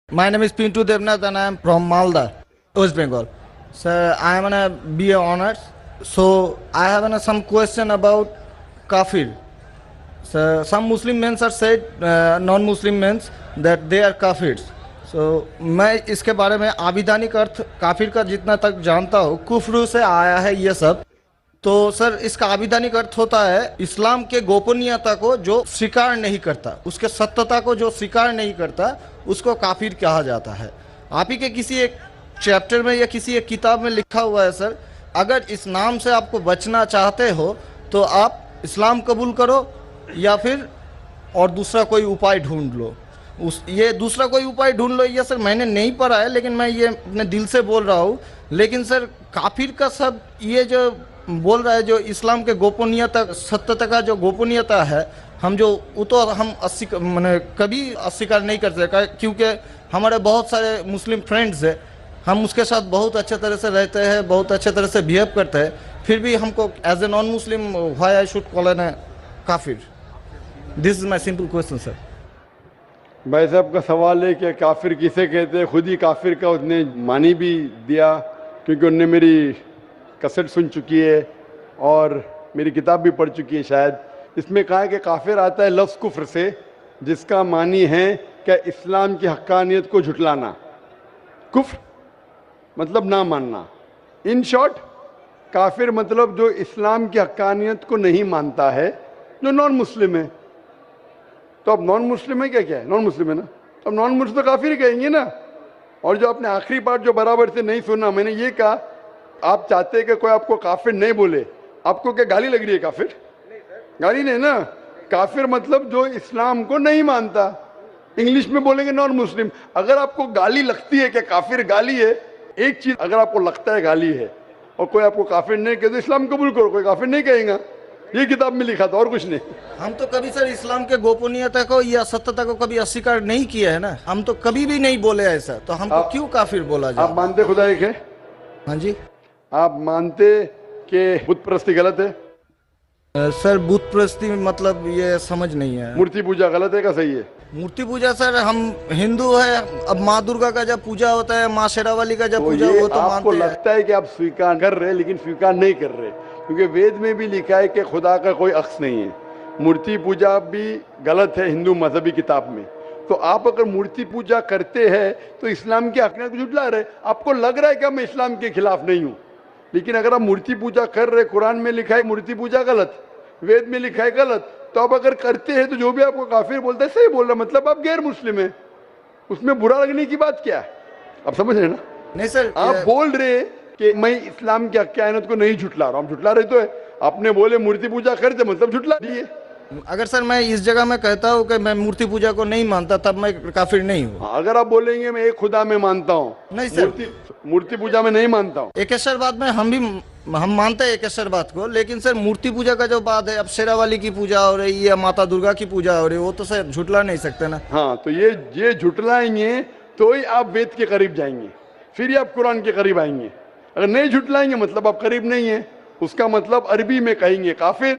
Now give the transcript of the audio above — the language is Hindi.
My name is Pintu Devnath and I am from Malda, West Bengal. Sir, I am on a BA honors. So I have some question about kafir. So some Muslim men are said, non-Muslim men that they are kafirs. So मैं इसके बारे में आविधानिक अर्थ काफिर का जितना तक जानता हूँ कुफ्र से आया है ये सब। तो सर इसका आविधानिक अर्थ होता है इस्लाम के गोपनीयता को जो स्वीकार नहीं करता, उसके सत्यता को जो स्वीकार नहीं करता उसको काफिर कहा जाता है। आप ही के किसी एक चैप्टर में या किसी एक किताब में लिखा हुआ है सर, अगर इस नाम से आपको बचना चाहते हो तो आप इस्लाम कबूल करो या फिर और दूसरा कोई उपाय ढूंढ लो। ये दूसरा कोई उपाय ढूंढ लो, ये सर मैंने नहीं पढ़ा है लेकिन मैं ये अपने दिल से बोल रहा हूँ। लेकिन सर काफिर का सब ये जो बोल रहा है जो इस्लाम के गोपनीयता सत्यता का जो गोपनीयता है हम जो वो तो हम मैंने कभी अस्वीकार नहीं कर सकते, क्योंकि हमारे बहुत सारे मुस्लिम फ्रेंड्स हैं, हम उसके साथ बहुत अच्छे तरह से रहते हैं, बहुत अच्छे तरह से बिहेव करते हैं, फिर भी हमको as a non Muslim why I should call an काफिर? This is my simple question sir. भाई साहब का सवाल है कि काफिर किसे कहते हैं। खुद ही काफिर का उसने मानी भी दिया, क्योंकि उनने मेरी कैसेट सुन चुकी है और मेरी किताब भी पढ़ चुकी है शायद। इसमें कहा है कि काफिर आता है लफ्ज़ कुफ्र से, जिसका मानी है कि इस्लाम की हक्कानियत को झुटलाना। कुफ्र मतलब ना मानना। इन शॉर्ट काफिर मतलब जो इस्लाम की हक्कानियत को नहीं मानता है, जो नॉन मुस्लिम है। तो अब नॉन मुस्लिम है क्या है? नॉन मुस्लिम है ना, अब नॉन मुस्लिम तो काफिर ही कहेंगे ना। और जो आपने आखिरी पार्ट जो बराबर से नहीं सुना, मैंने ये कहा आप चाहते हैं कि कोई आपको काफिर नहीं बोले, आपको क्या गाली लग रही है? काफिर गाली नहीं ना। काफिर मतलब जो इस्लाम को नहीं मानता। इंग्लिश में बोलेंगे नॉन मुस्लिम। अगर आपको गाली लगती है कि काफिर गाली है, एक चीज अगर आपको लगता है गाली है और कोई आपको काफिर नहीं कहे तो इस्लाम कबूल करो, कोई काफिर नहीं कहेगा। ये किताब में लिखा था और कुछ नहीं। हम तो कभी सर इस्लाम के गोपनीयता को या सत्यता को कभी अस्वीकार नहीं किया है ना, हम तो कभी भी नहीं बोले ऐसा, तो हमको क्यों काफिर बोला जाए? आप मानते खुदा एक है? हाँ जी। आप मानते कि बुत परस्ती गलत है? सर बुत परस्ती मतलब ये समझ नहीं है। मूर्ति पूजा गलत है का सही है? मूर्ति पूजा सर हम हिंदू है, अब माँ दुर्गा का जब पूजा होता है, माँ शेरावाली का जब तो पूजा हो तो आपको मानते लगता है कि आप स्वीकार कर रहे हैं, लेकिन स्वीकार नहीं कर रहे, क्योंकि वेद में भी लिखा है कि खुदा का कोई अक्स नहीं है। मूर्ति पूजा भी गलत है हिंदू मजहबी किताब में। तो आप अगर मूर्ति पूजा करते हैं तो इस्लाम की हकीकत को झुठला रहे। आपको लग रहा है कि मैं इस्लाम के खिलाफ नहीं हूँ, लेकिन अगर आप मूर्ति पूजा कर रहे, कुरान में लिखा है मूर्ति पूजा गलत, वेद में लिखा है गलत, तो आप अगर करते हैं तो जो भी आपको काफिर बोलता है सही बोल रहा, मतलब आप गैर मुस्लिम है। उसमें बुरा लगने की बात क्या है? आप समझ रहे ना? नहीं सर, आप बोल रहे कि मैं इस्लाम की हक्कानियत को नहीं झुटला रहा हूँ। हम झुटला रहे तो है। आपने बोले मूर्ति पूजा करते मतलब झुटला दिए। अगर सर मैं इस जगह में कहता हूँ कि मैं मूर्ति पूजा को नहीं मानता तब मैं काफिर नहीं हूँ। अगर आप बोलेंगे मैं एक खुदा में मानता हूँ, नहीं सर, मूर्ति पूजा में नहीं मानता हूँ। एकेश्वरवाद में हम मानते हैं एकेश्वरवाद को, लेकिन सर मूर्ति पूजा का जो बात है, अब शेरावाली की पूजा हो रही है, माता दुर्गा की पूजा हो रही है, वो तो सर झुटला नहीं सकते ना। हाँ, तो ये झुटलाएंगे तो ही आप वेद के करीब जाएंगे, फिर ही आप कुरान के करीब आएंगे। अगर नहीं झुटलाएंगे मतलब आप करीब नहीं है। उसका मतलब अरबी में कहेंगे काफिर।